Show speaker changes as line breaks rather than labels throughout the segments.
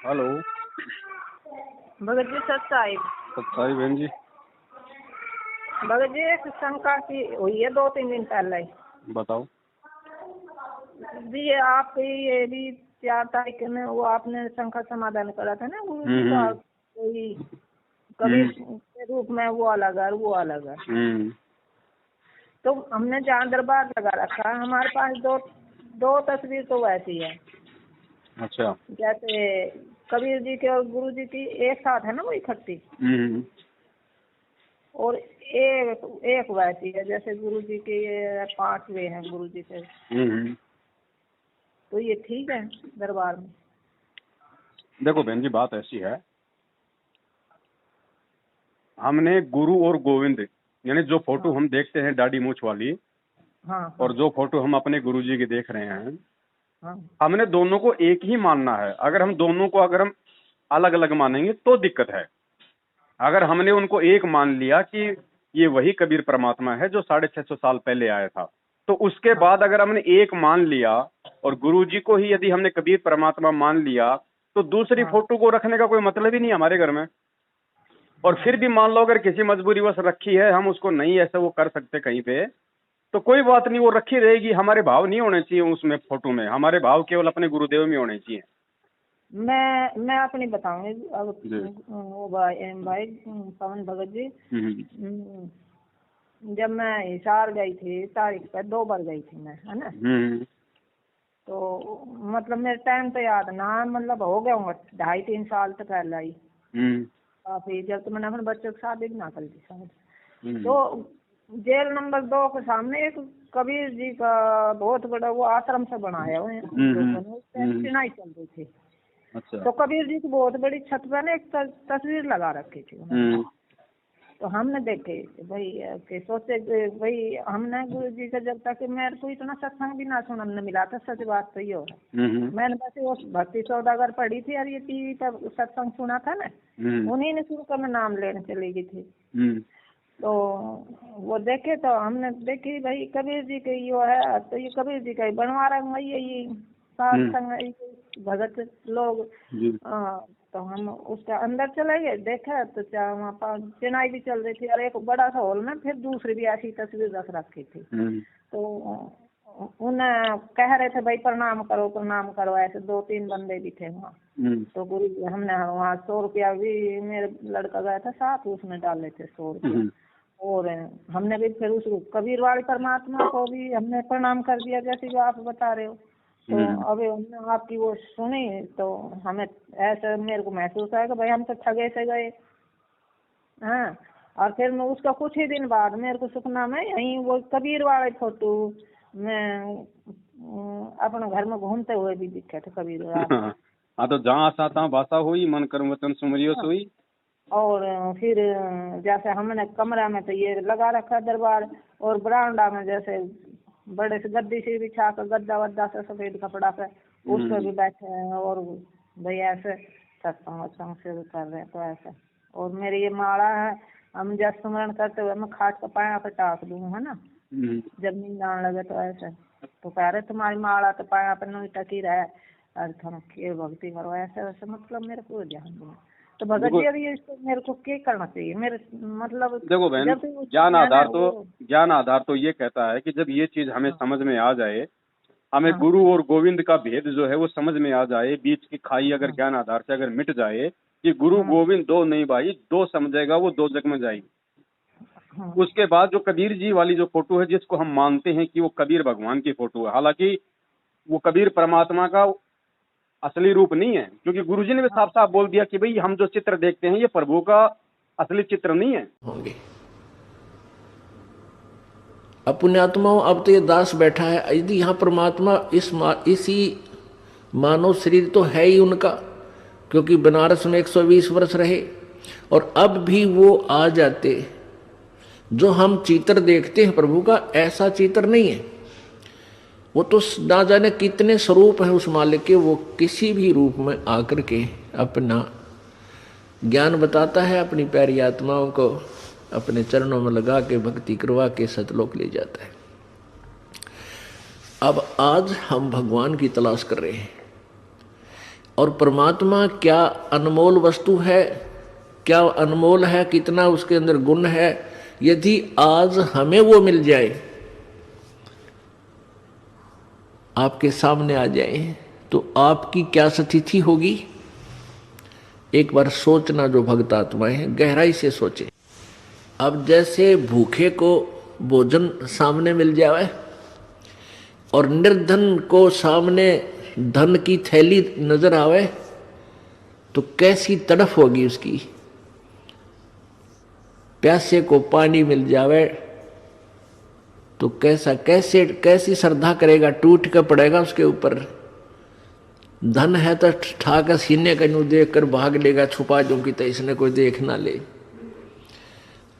Hello.
Bhagat ji सच्चाई
सच्चाई बहन जी।
भगत जी एक शंका की हुई है 2-3 दिन पहले ही।
बताओ
जी आप ये भी 4 तारीख में वो आपने शंका समाधान करा था ना गुरु जी का, कोई कबीर के रूप में वो अलग है वो अलग है। तो हमने जहाँ दरबार लगा रखा है हमारे पास दो तस्वीर तो वैसी है।
अच्छा।
जैसे कबीर जी के और गुरु जी की एक साथ है ना वो इकट्ठी, और एक वैसी है जैसे गुरु जी के 5वें हैं गुरु जी के। तो ये ठीक है दरबार में?
देखो बहन जी, बात ऐसी है, हमने गुरु और गोविंद यानी जो फोटो हम देखते हैं दाढ़ी मूछ वाली,
हाँ,
और जो फोटो हम अपने गुरु जी की देख रहे हैं,
हाँ,
हमने दोनों को एक ही मानना है। अगर हम दोनों को हम अलग अलग मानेंगे तो दिक्कत है। अगर हमने उनको एक मान लिया कि ये वही कबीर परमात्मा है जो 650 साल पहले आया था, तो उसके बाद अगर हमने एक मान लिया और गुरु जी को ही यदि हमने कबीर परमात्मा मान लिया, तो दूसरी फोटो को रखने का कोई मतलब ही नहीं हमारे घर में। और फिर भी मान लो अगर किसी मजबूरीवश रखी है, हम उसको नहीं ऐसे वो कर सकते कहीं पे, तो कोई बात नहीं, वो रखी रहेगी। हमारे भाव नहीं होने चाहिए उसमें, फोटो में हमारे भाव केवल अपने गुरुदेव में होने चाहिए।
मैं अपनी बताऊंगी अब। वो भाई पवन भगत जी, जब मैं हिसार गई थी तारीख पे 2 बार गई थी मैं, है ना। तो मतलब मेरे टाइम तो याद ना, मतलब हो गया होगा 2.5-3 साल तो पहले ही काफी, जब तो मैंने अपने बच्चों की शादी भी ना कर दी शायद। तो जेल नंबर 2 के सामने एक कबीर जी का बहुत बड़ा वो आश्रम से बनाया हुआ है, चिनाई चल रही थी।
अच्छा।
तो कबीर जी की बहुत बड़ी छत पर ना एक तस्वीर लगा रखी थी। तो हमने देखे भाई के सोचे भाई, हमने गुरु जी का जब तक मेरे को इतना सत्संग भी ना सुनने मिला था, सच बात तो ये है। मैंने बस वो भक्ति सौदागर पढ़ी थी और ये टीवी पर सत्संग सुना था ना, उन्हीं ने शुरू कर मैं नाम लेने चली गई थी। तो वो देखे तो हमने देखी भाई कबीर जी के यो है, तो ये कबीर जी का बनवा रहा है ये संग भगत लोग। तो हम उसके अंदर चले गए, देखा तो क्या वहाँ पर चिनाई भी चल रही थी और एक बड़ा सा हॉल में फिर दूसरी भी ऐसी तस्वीर रख रखी थी। तो उन्हें कह रहे थे भाई प्रणाम करो, ऐसे 2-3 बंदे भी थे वहाँ। तो गुरु जी हमने वहाँ 100 रुपया भी, मेरे लड़का गया था साथ, उसने डाले थे 100 रुपया। और हमने भी फिर उस कबीर वाले परमात्मा को भी हमने प्रणाम कर दिया जैसे जो आप बता रहे हो। तो अभी हमने आपकी वो सुनी तो हमें ऐसा मेरे को महसूस आया कि भाई हम तो ठगे से गए। हाँ, और फिर मैं उसका कुछ ही दिन बाद मेरे को सपना में यहीं वो कबीर वाले फोटो मैं अपने घर में घूमते हुए भी दिखे थे कबीर वाले।
हाँ, तो जहाँ आशा तहाँ भाषा हुई, मन कर्म वचन सुमरियो सोई।
और फिर जैसे हमने कमरा में तो ये लगा रखा दरबार, और बरामदा में जैसे बड़े से गद्दी से बिछा कर गद्दा वद्दा से सफेद कपड़ा पे उस पर भी बैठे हैं, और भैया ऐसे सत्संग से कर रहे हैं। तो ऐसे और मेरी ये माला है, हम जब स्मरण करते हुए मैं खाट का पाया पे टाक दूँ, है ना, जब नींद आने लगे। तो ऐसे तो कह रहे तुम्हारी माला तो पाया पे नहीं टकी रहे, और तुम के भक्ति करो, ऐसे वैसे मतलब मेरे को ध्यान दूँ। तो भगत जी अभी इसको मेरे को क्या करना चाहिए? मेरे मतलब
देखो बहन, ज्ञान आधार तो ये कहता है कि जब ये चीज हमें समझ में आ जाए, हमें गुरु और गोविंद का भेद जो है वो समझ में आ जाए, बीच की खाई अगर ज्ञान आधार से अगर मिट जाए कि गुरु गोविंद दो नहीं भाई, दो समझेगा वो दो जग में जाएगी। उसके बाद जो कबीर जी वाली जो फोटो है, जिसको हम मानते हैं कि वो कबीर भगवान की फोटो है, हालांकि वो कबीर परमात्मा का असली रूप नहीं है, क्योंकि गुरुजी ने भी साफ साफ बोल दिया कि भाई हम जो चित्र देखते हैं ये प्रभु का असली चित्र नहीं है।
होंगे पुण्यात्माओं, अब तो ये दास बैठा है, यदि यहाँ परमात्मा इसी मानव शरीर तो है ही उनका, क्योंकि बनारस में 120 वर्ष रहे, और अब भी वो आ जाते। जो हम चित्र देखते हैं प्रभु का, ऐसा चित्र नहीं है। वो तो ना जाने कितने स्वरूप हैं उस मालिक के, वो किसी भी रूप में आकर के अपना ज्ञान बताता है, अपनी प्यारी आत्माओं को अपने चरणों में लगा के भक्ति करवा के सतलोक ले जाता है। अब आज हम भगवान की तलाश कर रहे हैं। और परमात्मा क्या अनमोल वस्तु है, क्या अनमोल है, कितना उसके अंदर गुण है। यदि आज हमें वो मिल जाए, आपके सामने आ जाए, तो आपकी क्या स्थिति होगी। एक बार सोचना, जो भक्त आत्माएं हैं गहराई से सोचे। अब जैसे भूखे को भोजन सामने मिल जाए और निर्धन को सामने धन की थैली नजर आवे, तो कैसी तड़फ होगी उसकी। प्यासे को पानी मिल जावे तो कैसी श्रद्धा करेगा, टूट कर पड़ेगा उसके ऊपर। धन है तो ठाकर सीने का यूं देख कर भाग लेगा, छुपा दूंगी तो इसने कोई देख ना ले।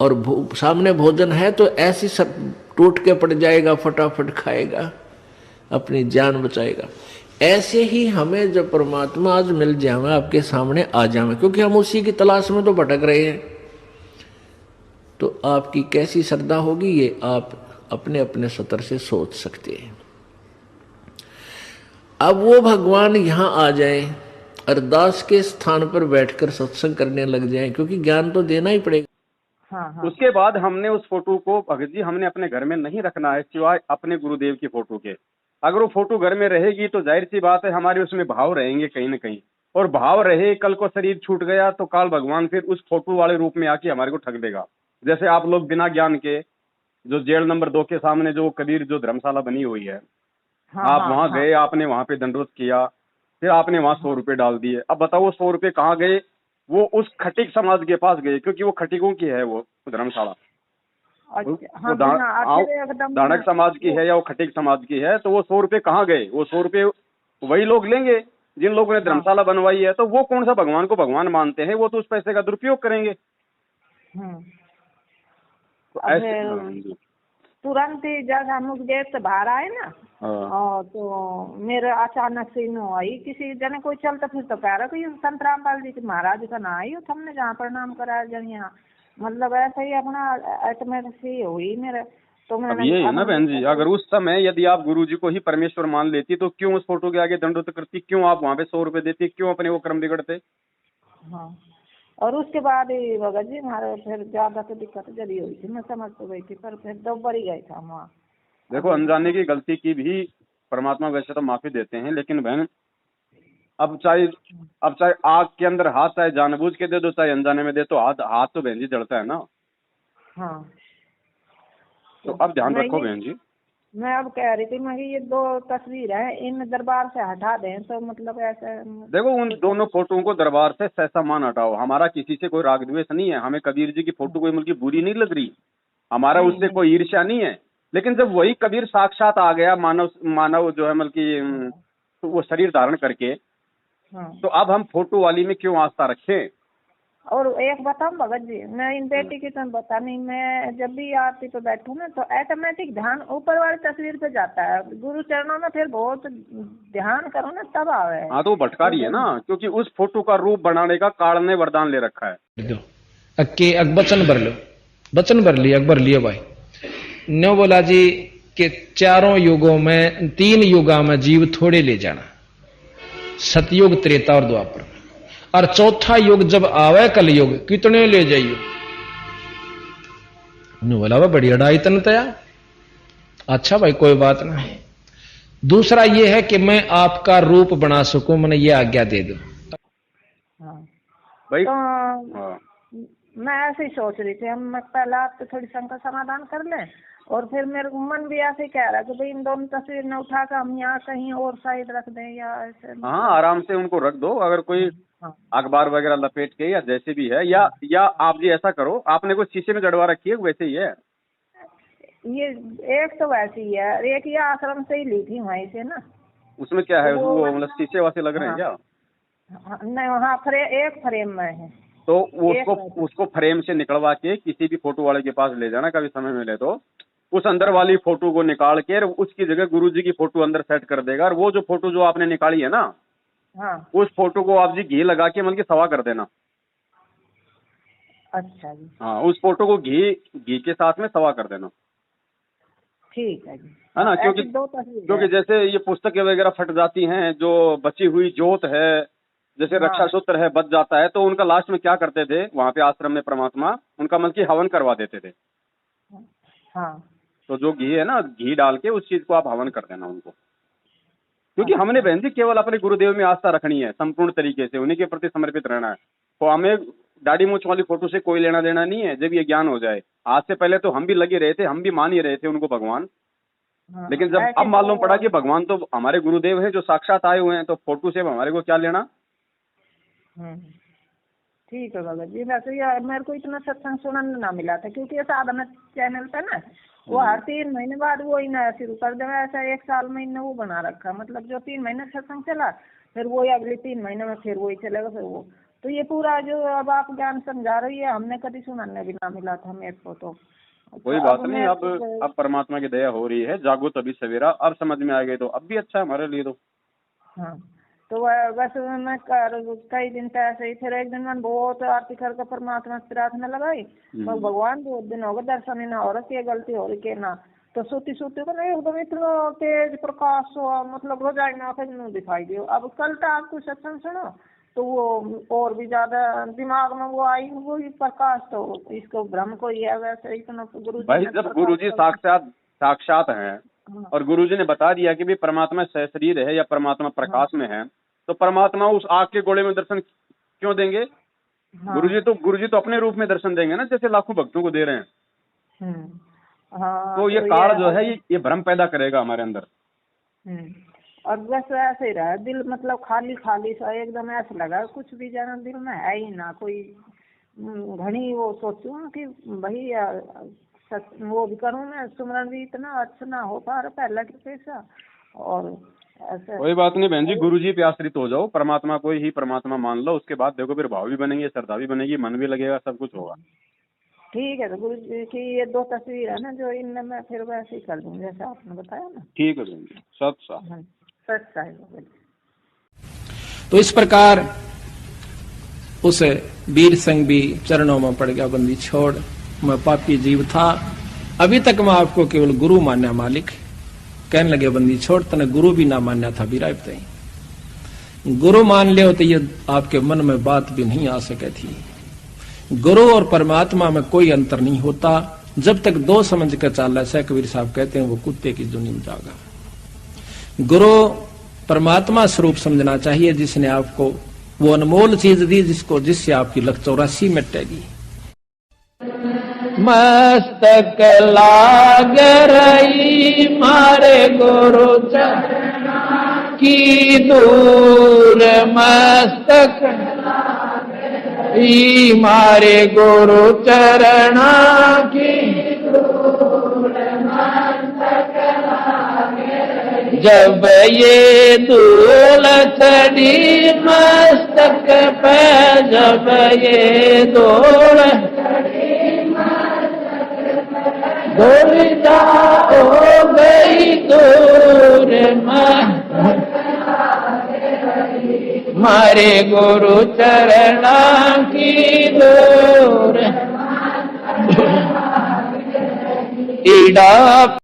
और सामने भोजन है तो ऐसी सब टूट के पड़ जाएगा, फटाफट खाएगा, अपनी जान बचाएगा। ऐसे ही हमें जब परमात्मा आज मिल जाए, आपके सामने आ जाए, क्योंकि हम उसी की तलाश में तो भटक रहे हैं, तो आपकी कैसी श्रद्धा होगी ये आप अपने अपने स्तर से सोच सकते हैं। अब वो भगवान यहां आ जाए, अरदास के स्थान पर बैठकर सत्संग करने लग जाए, क्योंकि ज्ञान तो देना ही पड़ेगा।
हाँ।
उसके बाद हमने उस फोटो को भगत जी हमने अपने घर में नहीं रखना है, सिवाय अपने गुरुदेव की फोटो के। अगर वो फोटो घर में रहेगी तो जाहिर सी बात है हमारे उसमें भाव रहेंगे कहीं ना कहीं, और भाव रहे, कल को शरीर छूट गया तो काल भगवान फिर उस फोटो वाले रूप में आके हमारे को ठग देगा। जैसे आप लोग बिना ज्ञान के, जो जेल नंबर 2 के सामने जो कबीर जो धर्मशाला बनी हुई है, आप वहां गए, आपने वहां पे दंडवत किया, फिर आपने वहां 100 रुपए डाल दिए। अब बताओ 100 रुपए कहाँ गए? वो उस खटीक समाज के पास गए, क्योंकि वो खटीकों की है वो धर्मशाला। दानक समाज की है या वो खटीक समाज की है, तो वो 100 रुपए कहाँ गए? वो 100 रुपए वही लोग लेंगे जिन लोगों ने धर्मशाला बनवाई है। तो वो कौन सा भगवान को भगवान मानते हैं? वो तो उस पैसे का दुरुपयोग करेंगे।
तो ऐसे तुरंत ही जब हम उस गेट से बाहर आए ना, और तो मेरे अचानक से नो आई, किसी जने कोई चलता फिर तो कह रहा कि संत रामपाल जी के महाराज का ना आई, हमने जहाँ प्रणाम कराया जन यहाँ, मतलब ऐसा ही अपना ऑटोमेटिक से हुई मेरे। तो मैंने
ये है ना बहन जी, अगर उस समय यदि आप गुरु जी को ही परमेश्वर मान लेती तो क्यों उस फोटो के आगे दंडवत करती? क्यों आप वहाँ पे 100 रुपए देती? क्यों अपने वो कर्म बिगड़ते?
हाँ, और उसके बाद ही भगत जी हमारे फिर ज्यादा तो दिक्कत जल्दी हुई थी, मैं समझ तो गई थी, पर फिर दोबारा ही गए था वहाँ।
देखो, अनजाने की गलती की भी परमात्मा वैसे तो माफी देते हैं, लेकिन बहन अब चाहे आग के अंदर हाथ चाहे जानबूझ के दे दो चाहे अनजाने में दे, तो हाथ तो बहन जी जलता है ना।
हाँ,
तो अब ध्यान रखो बहन जी।
मैं अब कह रही थी, मैं ये 2 तस्वीर है, इन दरबार से हटा दें तो मतलब ऐसे।
देखो, उन दोनों फोटोओं को दरबार से सहसा मान हटाओ। हमारा किसी से कोई राग द्वेष नहीं है, हमें कबीर जी की फोटो कोई मुल्की बुरी नहीं लग रही, हमारा उससे कोई ईर्ष्या नहीं है। लेकिन जब वही कबीर साक्षात आ गया, मानव जो है मतलब तो वो शरीर धारण करके, तो अब हम फोटो वाली में क्यों आस्था रखें?
और एक बताऊं भगत जी, मैं इन बेटी की तो बता नहीं, मैं जब भी आरती पे बैठूं ना तो ऑटोमेटिक ध्यान ऊपर वाली तस्वीर पे जाता है, गुरु चरणों में फिर बहुत ध्यान करो ना तब आवे।
हाँ, तो वो भटकारी है ना, क्योंकि उस फोटो का रूप बनाने का काल ने वरदान ले रखा है।
वचन भर लो, वचन भर लिया, अकबर लिया भाई न्यो बोला जी के 4 युगों में 3 युगा में जीव थोड़े ले जाना, सतयुग, त्रेता और द्वापर, और 4था युग जब आवे कलयुग कितने ले जाइयो। बोला वह बड़ी अड़ाई तन तया, अच्छा भाई कोई बात नहीं। दूसरा ये है कि मैं आपका रूप बना सकूं, मैंने ये आज्ञा दे दो।
भाई
तो मैं ऐसे ही सोच रही थी, हम पहले आपसे थोड़ी शंका समाधान कर लें, और फिर मेरे मन भी ऐसे ही कह रहा है कि भाई इन दोनों तस्वीर ने उठा कर हम यहाँ कहीं और साइड रख दें या ऐसे।
हाँ, आराम से उनको रख दो, अगर कोई अखबार वगैरह लपेट के या जैसे भी है, या आप जी ऐसा करो, आपने कोई शीशे में जड़वा रखी है? वैसे ही है
ये, एक तो वैसे ही है, एक ये आश्रम से ही ली थी वहीं से ना।
उसमें क्या है, वो मतलब शीशे वासे लग रहे हैं क्या?
नहीं, हाँ, एक फ्रेम में है,
तो उसको फ्रेम से निकलवा के किसी भी फोटो वाले के पास ले जाना, कभी समय मिले तो उस अंदर वाली फोटो को निकाल के उसकी जगह गुरुजी की फोटो अंदर सेट कर देगा। और वो जो फोटो जो आपने निकाली है ना, उस फोटो को आप जी घी लगा के मतलब सवा कर देना।
अच्छा जी।
हाँ, उस फोटो को घी के साथ में सवा कर देना,
ठीक है जी,
है ना। क्योंकि जैसे ये पुस्तकें वगैरह फट जाती हैं, जो बची हुई जोत है जैसे रक्षा सूत्र है बच जाता है, तो उनका लास्ट में क्या करते थे वहां पे आश्रम में परमात्मा, उनका मतलब कि हवन करवा देते थे।
हाँ
तो जो घी है ना, घी डाल के उस चीज को आप हवन कर देना उनको, क्योंकि हमने बहन जी केवल अपने गुरुदेव में आस्था रखनी है, संपूर्ण तरीके से उन्हीं के प्रति समर्पित रहना है। तो हमें दाढ़ी मूंछ वाली फोटो से कोई लेना देना नहीं है। जब ये ज्ञान हो जाए, आज से पहले तो हम भी लगे रहे थे, हम भी मान ही रहे थे उनको भगवान, लेकिन जब अब मालूम पड़ा कि भगवान तो हमारे गुरुदेव हैं जो साक्षात आए हुए हैं, तो फोटो से हमारे को क्या लेना।
ठीक है भगत जी। वैसे यार मेरे को इतना सत्संग सुनने ना मिला था, क्योंकि ये साधना चैनल पे ना वो हर 3 महीने बाद वो ही नया शुरू कर दे। ऐसा 1 साल में इन्होंने वो बना रखा, मतलब जो 3 महीने सत्संग चला, फिर वो अगले 3 महीने में फिर वही चलेगा, फिर वो। तो ये पूरा जो अब आप ज्ञान समझा रही है, हमने कभी सुनने भी ना मिला था मेरे को। तो
कोई बात नहीं, अब परमात्मा की दया हो रही है, जागो तभी सवेरा, अब समझ में आ गई तो अब भी अच्छा है हमारे लिए। तो
हाँ, तो बस मैं कई दिन से ऐसे ही, फिर एक दिन मैंने बहुत आरती करके परमात्मा से प्रार्थना लगाई, तो भगवान 2 दिन हो गए दर्शन ही ना हो रहा, ये गलती हो रही के ना। तो सोती सोती को नहीं एकदम इतना तेज प्रकाश हुआ, मतलब रोजाई ना फिर दिखाई दियो। अब कल तक आपको सत्संग सुनो तो वो और भी ज्यादा दिमाग में वो आई, वो ही प्रकाश। तो इसको भ्रम को ही है वैसे इतना गुरु
भाई, जब गुरुजी साक्षात हैं और गुरुजी ने बता दिया कि भी परमात्मा सहशरीर है या परमात्मा प्रकाश में है, तो परमात्मा उस आग के गोले में दर्शन क्यों देंगे। गुरुजी तो अपने रूप में दर्शन देंगे ना, जैसे लाखों भक्तों को दे रहे हैं। तो ये काल जो है ये भ्रम पैदा करेगा हमारे अंदर।
और बस ऐसे ही रहा दिल, मतलब खाली खाली सा एकदम ऐसा लगा, कुछ भी जाना दिल में है ही ना कोई। घनी वो सोचूं कि भाई वो भी करूँ मैं, सुमरन भी इतना अच्छा ना हो पा रहा पहले के पैसा। और ऐसे
कोई बात नहीं बहन जी, गुरुजी पे आश्रित हो जाओ, परमात्मा को ही परमात्मा मान लो, उसके बाद देखो फिर भाव भी बनेंगे, श्रद्धा भी बनेगी, मन भी लगेगा, सब कुछ होगा।
ठीक है। तो गुरु जी की ये 2 तस्वीर है ना, जो इनमें मैं फिर वैसे ही कर दूँ जैसे आपने बताया ना।
ठीक है बहन जी,
सच है।
तो इस प्रकार उस वीर संग भी चरणों में पड़ गया, बंदी छोड़, मैं पापी जीव था, अभी तक मैं आपको केवल गुरु मान्या मालिक। कहने लगे बंदी छोड़, तने गुरु भी ना मान्या था बिराय बताई। गुरु मान ले तो ये आपके मन में बात भी नहीं आ सके थी। गुरु और परमात्मा में कोई अंतर नहीं होता, जब तक 2 समझ कर चाला है, कबीर साहब कहते हैं, वो कुत्ते की दुनिया में जागा। गुरु परमात्मा स्वरूप समझना चाहिए, जिसने आपको वो अनमोल चीज दी, जिससे आपकी लख 84 मिटेगी। मस्तक लाग रही मारे गुरु चरण की दूर, मस्तक मारे गुरु चरण की दूर, मस्तक जब ये धूल चढ़ी मस्तक पे, जब ये धूल दूर जाओ गई दूर, मारे गुरु चरण की दूर, ईड़ा